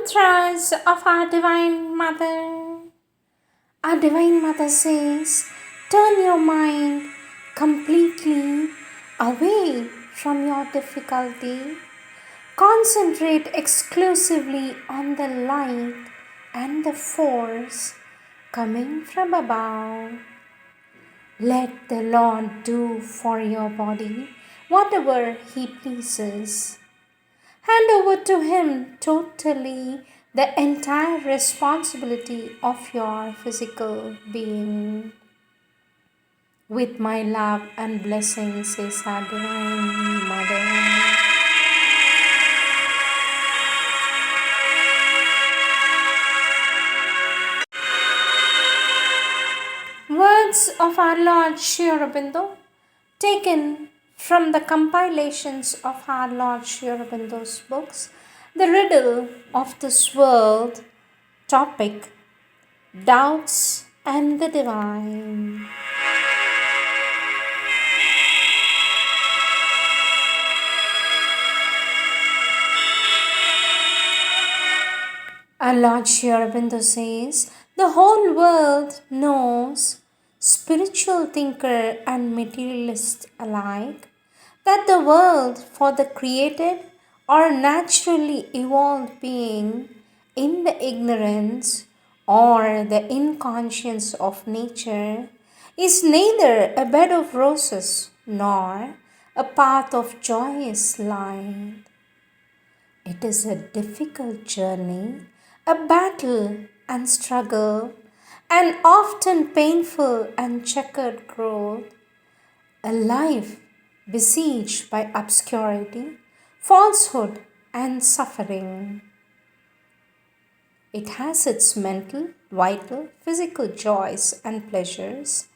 Mantras of our Divine Mother. Our Divine Mother says, turn your mind completely away from your difficulty. Concentrate exclusively on the light and the force coming from above. Let the Lord do for your body whatever He pleases. Hand over to Him totally the entire responsibility of your physical being. With my love and blessings, says our Divine Mother. Words of our Lord Sri Aurobindo, taken from the compilations of our Lord Sri Aurobindo's books, The Riddle of this World, topic, Doubts and the Divine. Our Lord Sri Aurobindo says, the whole world knows, spiritual thinker and materialist alike, that the world for the created or naturally evolved being in the ignorance or the inconscience of nature is neither a bed of roses nor a path of joyous light. It is a difficult journey, a battle and struggle, an often painful and checkered growth, a life besieged by obscurity, falsehood, and suffering. It has its mental, vital, physical joys and pleasures,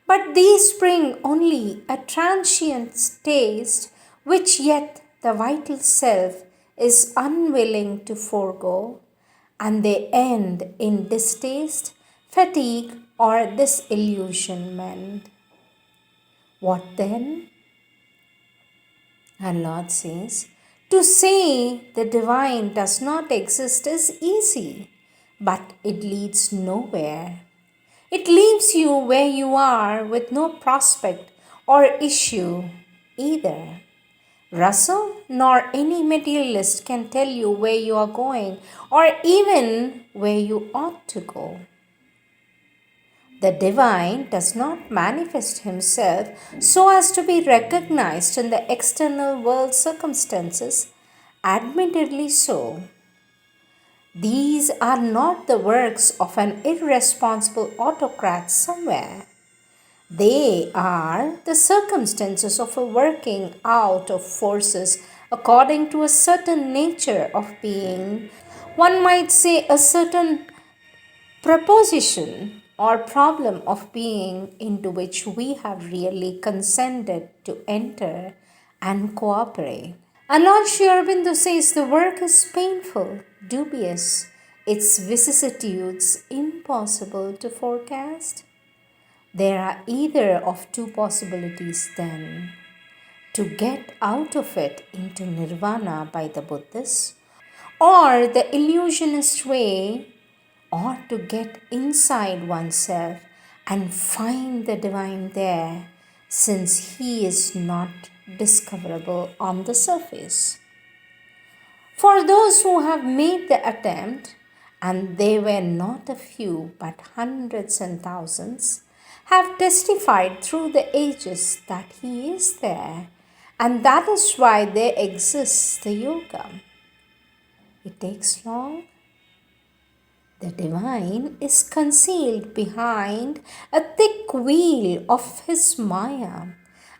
but these bring only a transient taste which yet the vital self is unwilling to forego, and they end in distaste, fatigue, or disillusionment. What then? Our Lord says, to say the divine does not exist is easy, but it leads nowhere. It leaves you where you are with no prospect or issue either. Russell nor any materialist can tell you where you are going or even where you ought to go. The divine does not manifest himself so as to be recognized in the external world circumstances, admittedly so. These are not the works of an irresponsible autocrat somewhere. They are the circumstances of a working out of forces according to a certain nature of being. One might say a certain proposition or problem of being into which we have really consented to enter and cooperate. Our Lord Sri Aurobindo says the work is painful, dubious, its vicissitudes impossible to forecast. There are either of two possibilities then: to get out of it into nirvana by the Buddhists, or the illusionist way, or to get inside oneself and find the divine there, since he is not discoverable on the surface. For those who have made the attempt, and they were not a few but hundreds and thousands, have testified through the ages that he is there, and that is why there exists the yoga. It takes long. The divine is concealed behind a thick veil of his Maya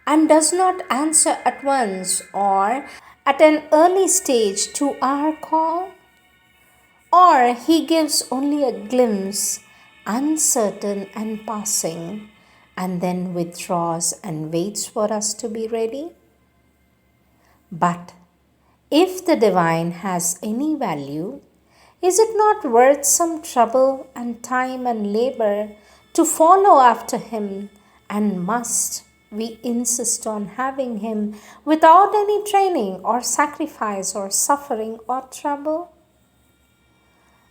and does not answer at once or at an early stage to our call. Or he gives only a glimpse, uncertain and passing, and then withdraws and waits for us to be ready. But if the divine has any value, is it not worth some trouble and time and labor to follow after him, and must we insist on having him without any training or sacrifice or suffering or trouble?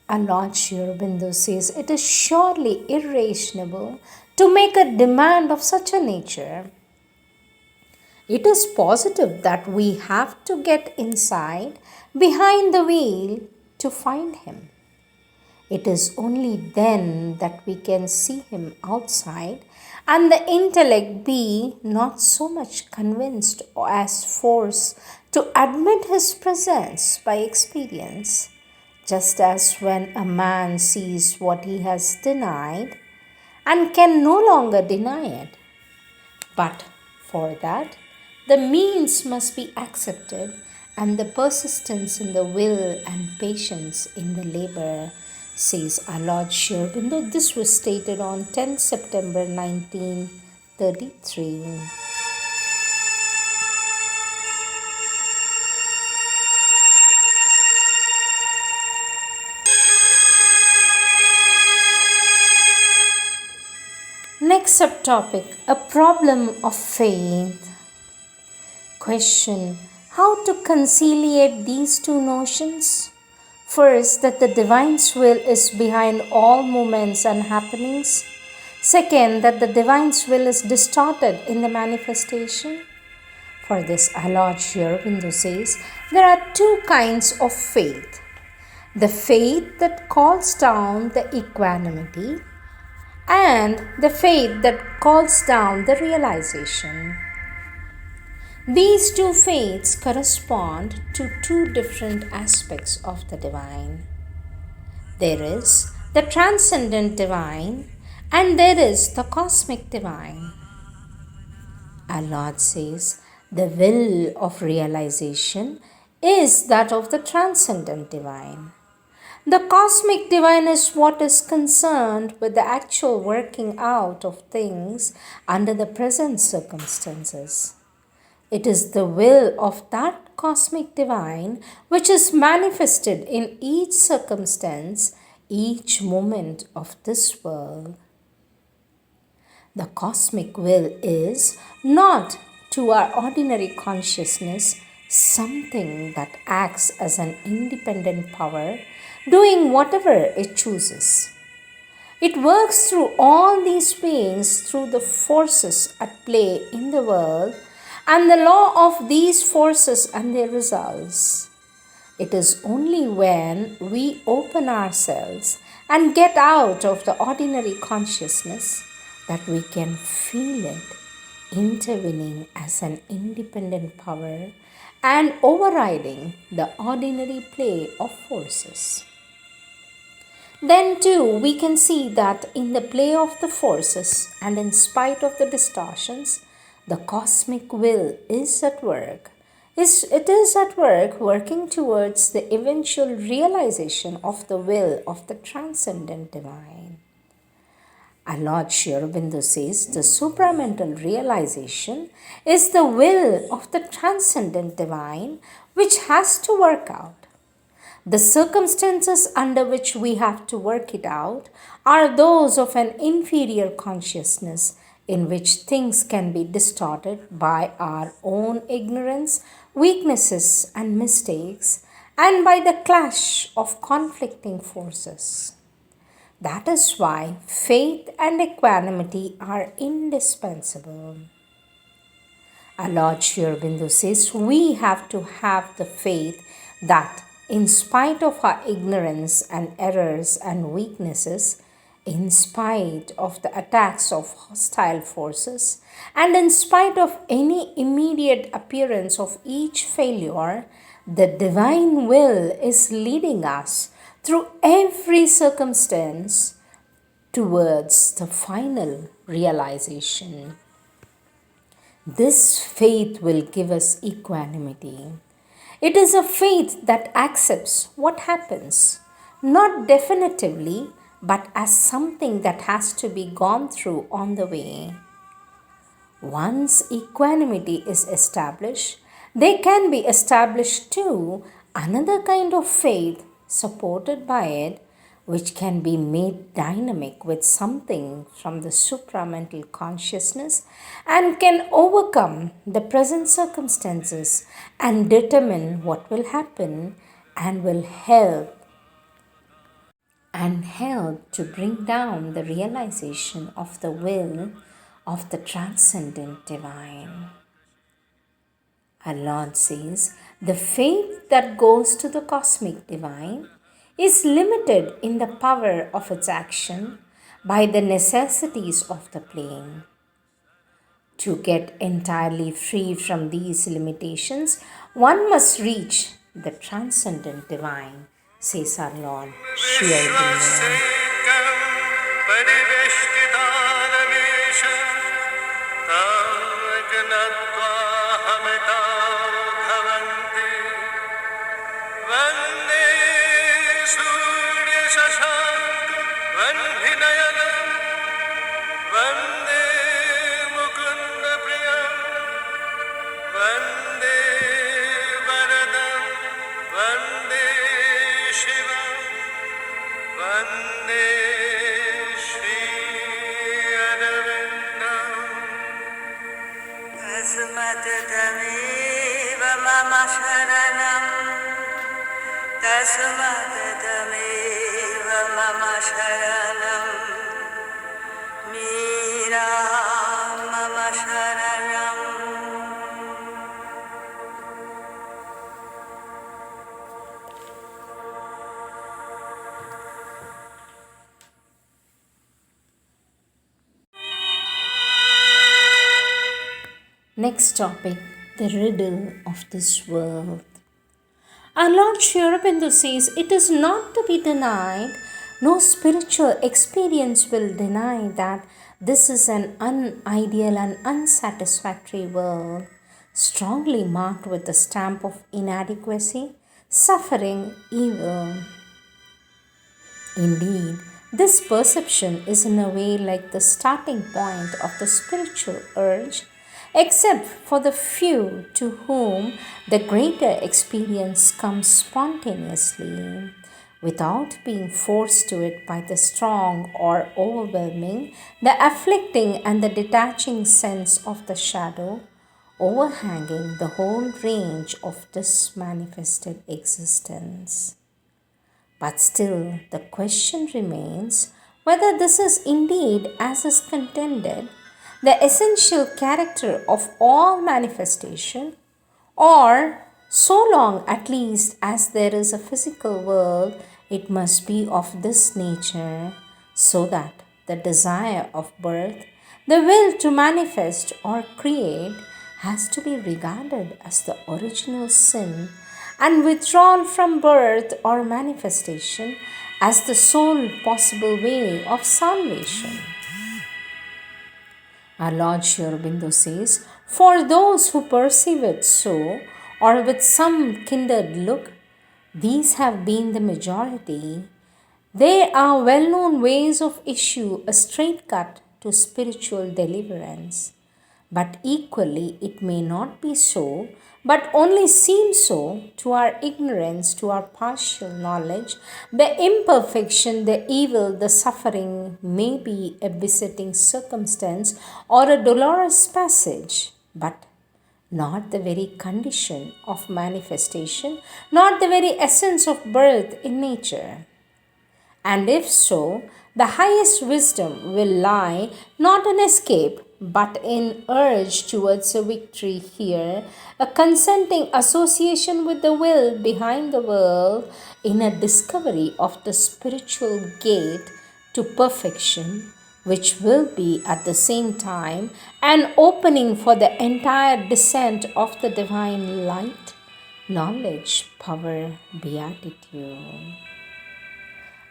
And Lord Sri Aurobindo says it is surely irrational to make a demand of such a nature. It is positive that we have to get inside, behind the wheel, to find him. It is only then that we can see him outside and the intellect be not so much convinced as forced to admit his presence by experience. Just as when a man sees what he has denied and can no longer deny it. But for that, the means must be accepted and the persistence in the will and patience in the labor, says our Lord Sri Aurobindo. This was stated on 10 September 1933. Next subtopic, a problem of faith. Question: how to conciliate these two notions? First, that the divine's will is behind all movements and happenings. Second, that the divine's will is distorted in the manifestation. For this, our Lord Sri Aurobindo says there are two kinds of faith: the faith that calls down the equanimity, and the faith that calls down the realization. These two faiths correspond to two different aspects of the divine. There is the transcendent divine and there is the cosmic divine. Our Lord says the will of realization is that of the transcendent divine. The cosmic divine is what is concerned with the actual working out of things under the present circumstances. It is the will of that cosmic divine which is manifested in each circumstance, each moment of this world. The cosmic will is not to our ordinary consciousness something that acts as an independent power, doing whatever it chooses. It works through all these beings through the forces at play in the world and the law of these forces and their results. It is only when we open ourselves and get out of the ordinary consciousness that we can feel it intervening as an independent power and overriding the ordinary play of forces. Then too we can see that in the play of the forces and in spite of the distortions, the cosmic will is at work. It is at work working towards the eventual realization of the will of the transcendent divine. Our Lord Sri Aurobindo says the supramental realization is the will of the transcendent divine which has to work out. The circumstances under which we have to work it out are those of an inferior consciousness in which things can be distorted by our own ignorance, weaknesses, and mistakes, and by the clash of conflicting forces. That is why faith and equanimity are indispensable. Our Lord Sri Aurobindo says we have to have the faith that, in spite of our ignorance and errors and weaknesses, in spite of the attacks of hostile forces, and in spite of any immediate appearance of each failure, the divine will is leading us through every circumstance towards the final realization. This faith will give us equanimity. It is a faith that accepts what happens, not definitively, but as something that has to be gone through on the way. Once equanimity is established, there can be established too another kind of faith supported by it, which can be made dynamic with something from the supramental consciousness and can overcome the present circumstances and determine what will happen and will help and help to bring down the realization of the will of the transcendent divine. Our Lord says the faith that goes to the cosmic divine is limited in the power of its action by the necessities of the plane. To get entirely free from these limitations, one must reach the transcendent divine, says our Lord Sri Aurobindo. तस्मद् मम शरणं तस्मद् मम शरणं मीरा मम शरणम्. Next topic, the riddle of this world. Our Lord Sri Aurobindo says, it is not to be denied, no spiritual experience will deny that this is an unideal and unsatisfactory world, strongly marked with the stamp of inadequacy, suffering, evil. Indeed, this perception is in a way like the starting point of the spiritual urge, except for the few to whom the greater experience comes spontaneously, without being forced to it by the strong or overwhelming, the afflicting and the detaching sense of the shadow overhanging the whole range of this manifested existence. But still, the question remains whether this is indeed, as is contended, the essential character of all manifestation, or so long at least as there is a physical world, it must be of this nature, so that the desire of birth, the will to manifest or create, has to be regarded as the original sin and withdrawal from birth or manifestation as the sole possible way of salvation. Our Lord Sri Aurobindo says, for those who perceive it so, or with some kindred look, these have been the majority. They are well known ways of issue, a straight cut to spiritual deliverance. But equally, it may not be so, but only seem so to our ignorance, to our partial knowledge. The imperfection, the evil, the suffering may be a besetting circumstance or a dolorous passage, but not the very condition of manifestation, not the very essence of birth in nature. And if so, the highest wisdom will lie not in escape, but in urge towards a victory here, a consenting association with the will behind the world, in a discovery of the spiritual gate to perfection, which will be at the same time an opening for the entire descent of the divine light, knowledge, power, beatitude.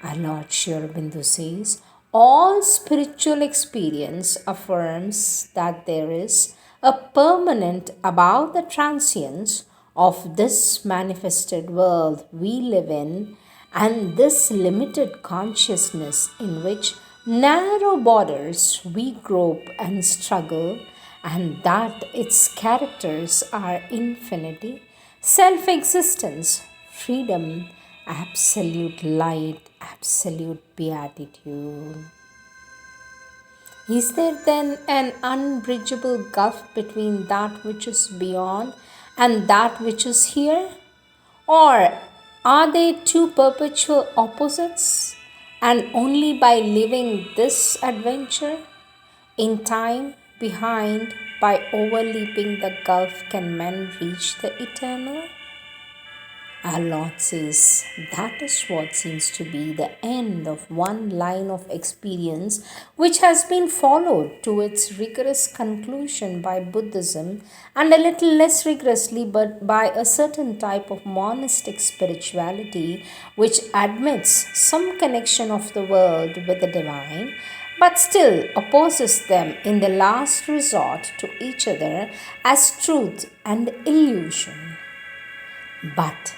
Our Lord Sri Aurobindo says, all spiritual experience affirms that there is a permanent above the transience of this manifested world we live in, and this limited consciousness in which narrow borders we grope and struggle, and that its characters are infinity, self-existence, freedom, absolute light, absolute beatitude. Is there then an unbridgeable gulf between that which is beyond and that which is here? Or are they two perpetual opposites? And only by living this adventure in time behind, by overleaping the gulf, can men reach the eternal. Our Lord says that is what seems to be the end of one line of experience which has been followed to its rigorous conclusion by Buddhism, and a little less rigorously but by a certain type of monastic spirituality which admits some connection of the world with the divine but still opposes them in the last resort to each other as truth and illusion. But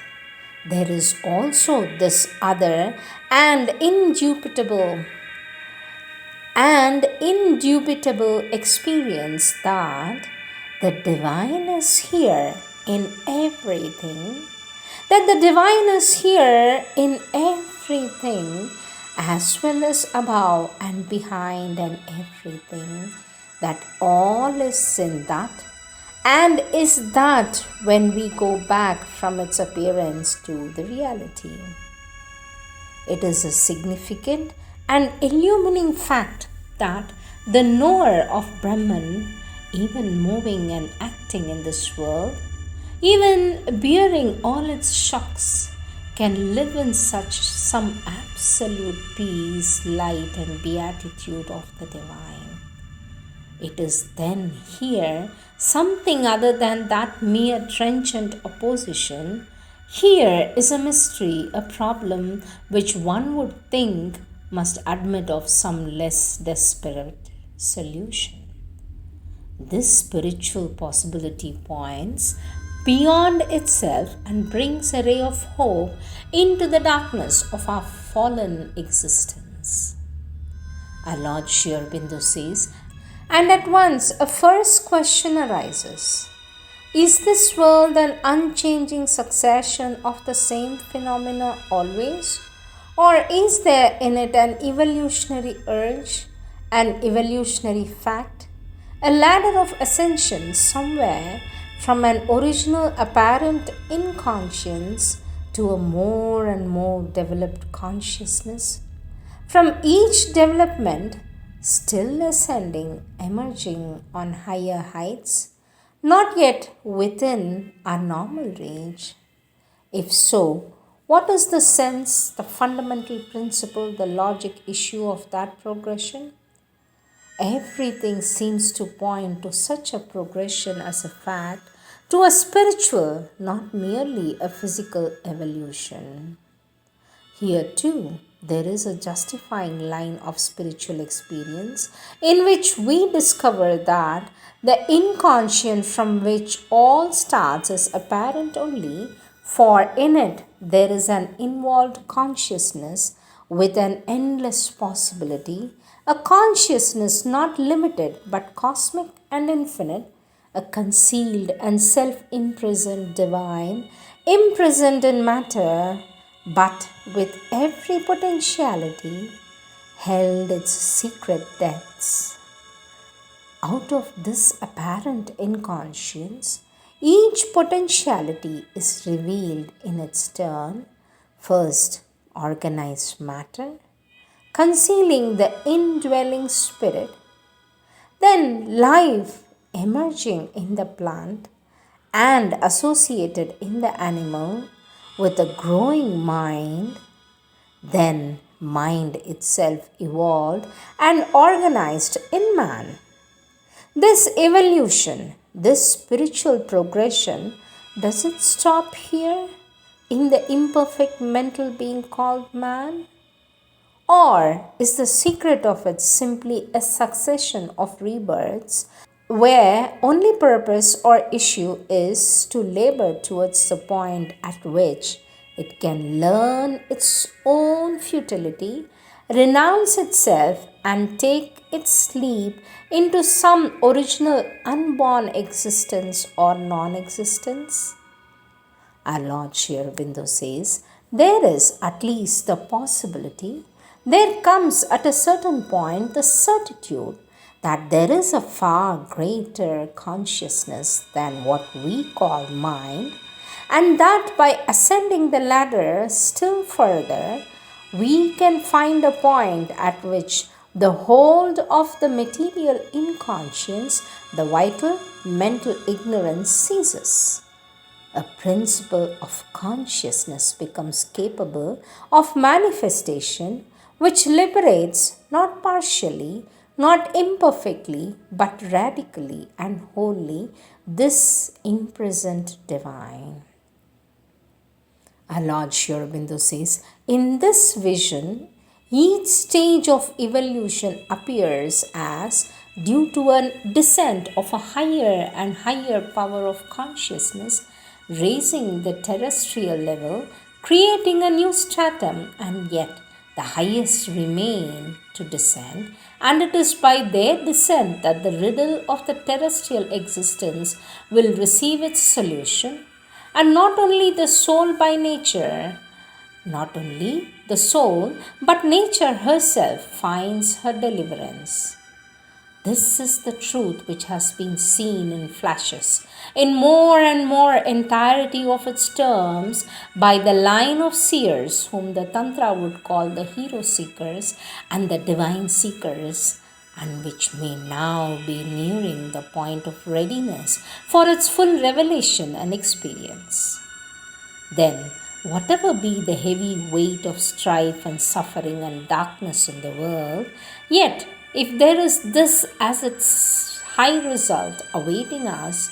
there is also this other and indubitable experience that the divine is here in everything, that the divine is here in everything, as well as above and behind and everything, that all is in that, and is that when we go back from its appearance to the reality. It is a significant and illumining fact that the knower of Brahman, even moving and acting in this world, even bearing all its shocks, can live in such some absolute peace, light, and beatitude of the divine. It is then here something other than that mere trenchant opposition. Here is a mystery, a problem which one would think must admit of some less desperate solution. This spiritual possibility points beyond itself and brings a ray of hope into the darkness of our fallen existence. Our Lord Sri Aurobindo says, and at once a first question arises. Is this world an unchanging succession of the same phenomena always? Or is there in it an evolutionary urge, an evolutionary fact, a ladder of ascension somewhere from an original apparent inconscience to a more and more developed consciousness? From each development, still ascending, emerging on higher heights, not yet within our normal range. If so, what is the sense, the fundamental principle, the logic issue of that progression? Everything seems to point to such a progression as a fact, to a spiritual, not merely a physical evolution. Here too, there is a justifying line of spiritual experience in which we discover that the inconscient from which all starts is apparent only, for in it there is an involved consciousness with an endless possibility, a consciousness not limited but cosmic and infinite, a concealed and self imprisoned divine, imprisoned in matter, but with every potentiality held its secret depths. Out of this apparent inconscience, each potentiality is revealed in its turn, first organized matter, concealing the indwelling spirit, then life emerging in the plant and associated in the animal with a growing mind, then mind itself evolved and organized in man. This evolution, this spiritual progression, does it stop here in the imperfect mental being called man? Or is the secret of it simply a succession of rebirths where only purpose or issue is to labor towards the point at which it can learn its own futility, renounce itself, and take its leap into some original unborn existence or non existence? Our Lord Sri Aurobindo says, there is at least the possibility, there comes at a certain point the certitude that there is a far greater consciousness than what we call mind, and that by ascending the ladder still further, we can find a point at which the hold of the material inconscience, the vital mental ignorance ceases. A principle of consciousness becomes capable of manifestation, which liberates not partially, not imperfectly, but radically and wholly this imprisoned divine. Our Lord Aurobindo says, in this vision, each stage of evolution appears as due to a descent of a higher and higher power of consciousness, raising the terrestrial level, creating a new stratum, and yet the highest remain to descend, and it is by their descent that the riddle of the terrestrial existence will receive its solution. And not only the soul by nature, not only the soul, but nature herself finds her deliverance. This is the truth which has been seen in flashes, in more and more entirety of its terms, by the line of seers, whom the Tantra would call the hero seekers and the divine seekers, and which may now be nearing the point of readiness for its full revelation and experience. Then, whatever be the heavy weight of strife and suffering and darkness in the world, yet if there is this as its high result awaiting us,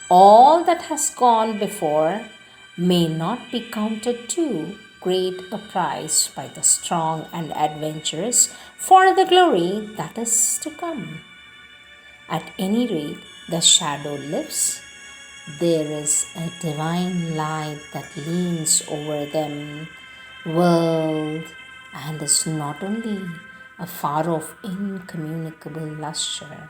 all that has gone before may not be counted too great a price by the strong and adventurous for the glory that is to come. At any rate, the shadow lifts. There is a divine light that leans over them, world, and is not only a far off, incommunicable lustre.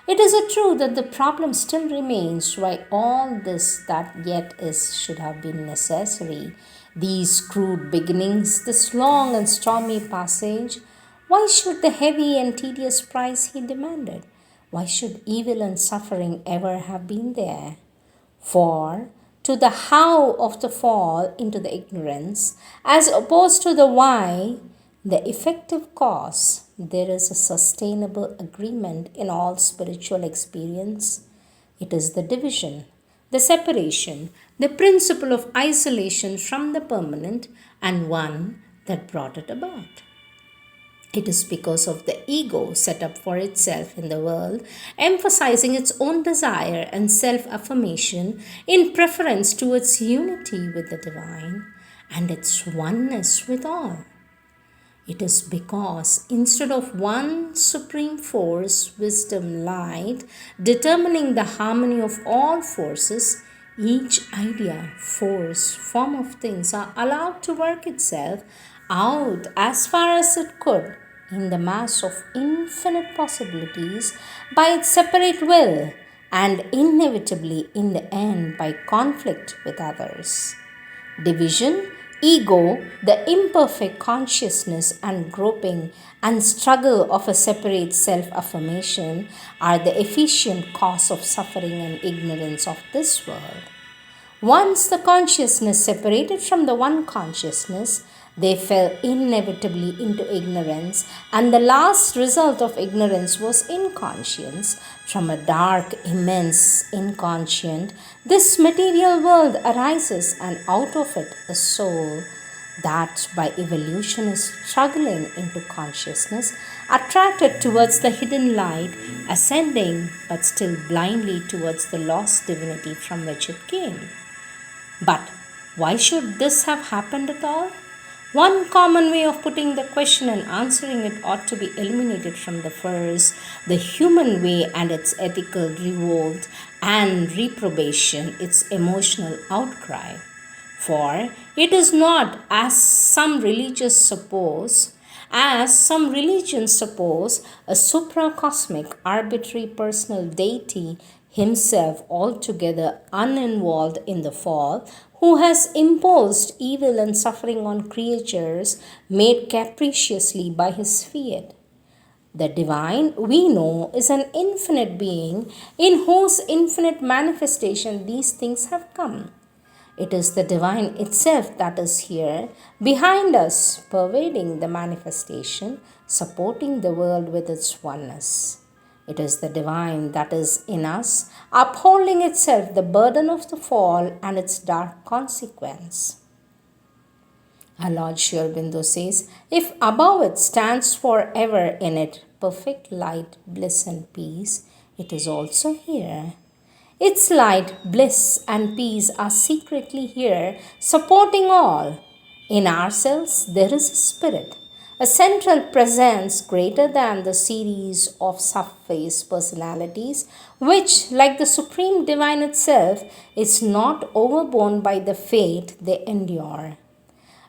It is a truth that the problem still remains why all this that yet is should have been necessary. These crude beginnings, this long and stormy passage, why should the heavy and tedious price he demanded? Why should evil and suffering ever have been there? For to the how of the fall into the ignorance, as opposed to the why, the effective cause, there is a sustainable agreement in all spiritual experience. It is the division, the separation, the principle of isolation from the permanent, and one that brought it about. It is because of the ego set up for itself in the world, emphasizing its own desire and self affirmation in preference to its unity with the divine and its oneness with all. It is because instead of one supreme force, wisdom, light, determining the harmony of all forces, each idea, force, form of things are allowed to work itself out as far as it could in the mass of infinite possibilities by its separate will and inevitably in the end by conflict with others. Division, ego, the imperfect consciousness and groping and struggle of a separate self affirmation are the efficient cause of suffering and ignorance of this world. Once the consciousness separated from the one consciousness, they fell inevitably into ignorance, and the last result of ignorance was inconscience. From a dark, immense inconscient, this material world arises, and out of it a soul that by evolution is struggling into consciousness, attracted towards the hidden light, ascending but still blindly towards the lost divinity from which it came. But why should this have happened at all? One common way of putting the question and answering it ought to be eliminated from the first, the human way and its ethical revolt and reprobation, its emotional outcry. For it is not, as some religions suppose, a supracosmic, arbitrary personal deity, himself altogether uninvolved in the fall, who has imposed evil and suffering on creatures made capriciously by his fiat. The divine, we know, is an infinite being in whose infinite manifestation these things have come. It is the divine itself that is here, behind us, pervading the manifestation, supporting the world with its oneness. It is the divine that is in us, upholding itself the burden of the fall and its dark consequence. Our Lord Sri Aurobindo says, if above it stands forever in it perfect light, bliss, and peace, it is also here. Its light, bliss, and peace are secretly here, supporting all. In ourselves, there is a spirit, a central presence greater than the series of surface personalities, which, like the Supreme Divine itself, is not overborne by the fate they endure.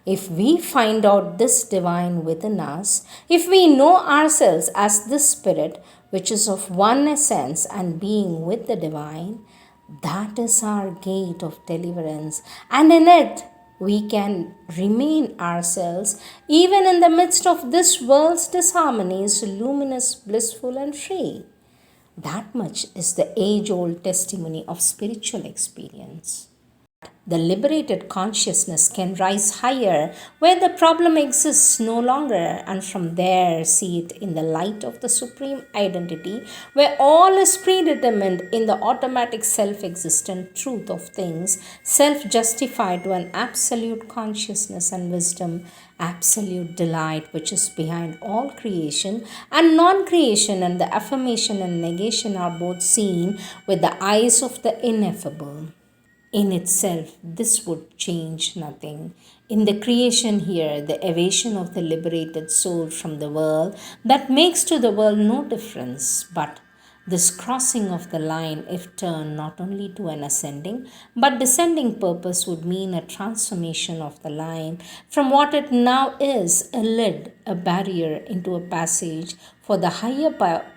If we find out this divine within us, if we know ourselves as this spirit which is of one essence and being with the divine, that is our gate of deliverance, and in it we can remain ourselves even in the midst of this world's disharmonies, luminous, blissful, and free. That much is the age old testimony of spiritual experience. The liberated consciousness can rise higher where the problem exists no longer, and from there see it in the light of the supreme identity where all is predetermined in the automatic self existent truth of things, self justified to an absolute consciousness and wisdom, absolute delight which is behind all creation and non creation, and the affirmation and negation are both seen with the eyes of the ineffable. In itself, this would change nothing. In the creation here, the evasion of the liberated soul from the world, that makes to the world no difference, but this crossing of the line, if turned not only to an ascending but descending purpose, would mean a transformation of the line from what it now is, a lid, a barrier, into a passage for the higher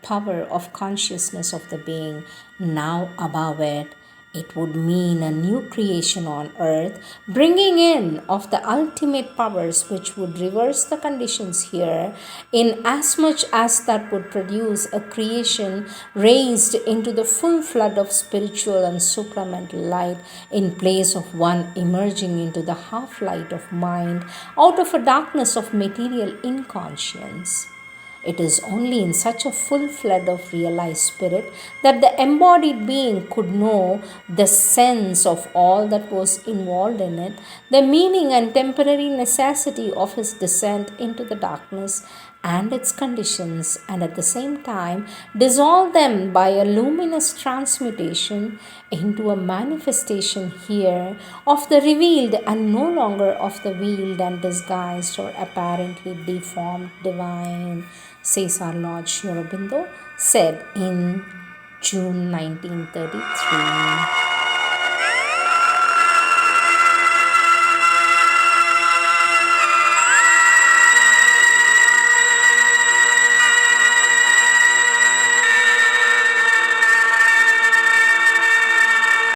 power of consciousness of the being now above it. It would mean a new creation on earth, bringing in of the ultimate powers which would reverse the conditions here, in as much as that would produce a creation raised into the full flood of spiritual and supramental light, in place of one emerging into the half light of mind out of a darkness of material inconscience. It is only in such a full flood of realized spirit that the embodied being could know the sense of all that was involved in it, the meaning and temporary necessity of his descent into the darkness and its conditions, and at the same time dissolve them by a luminous transmutation into a manifestation here of the revealed and no longer of the veiled and disguised or apparently deformed divine, says our Lord Sri Aurobindo, said in June 1933.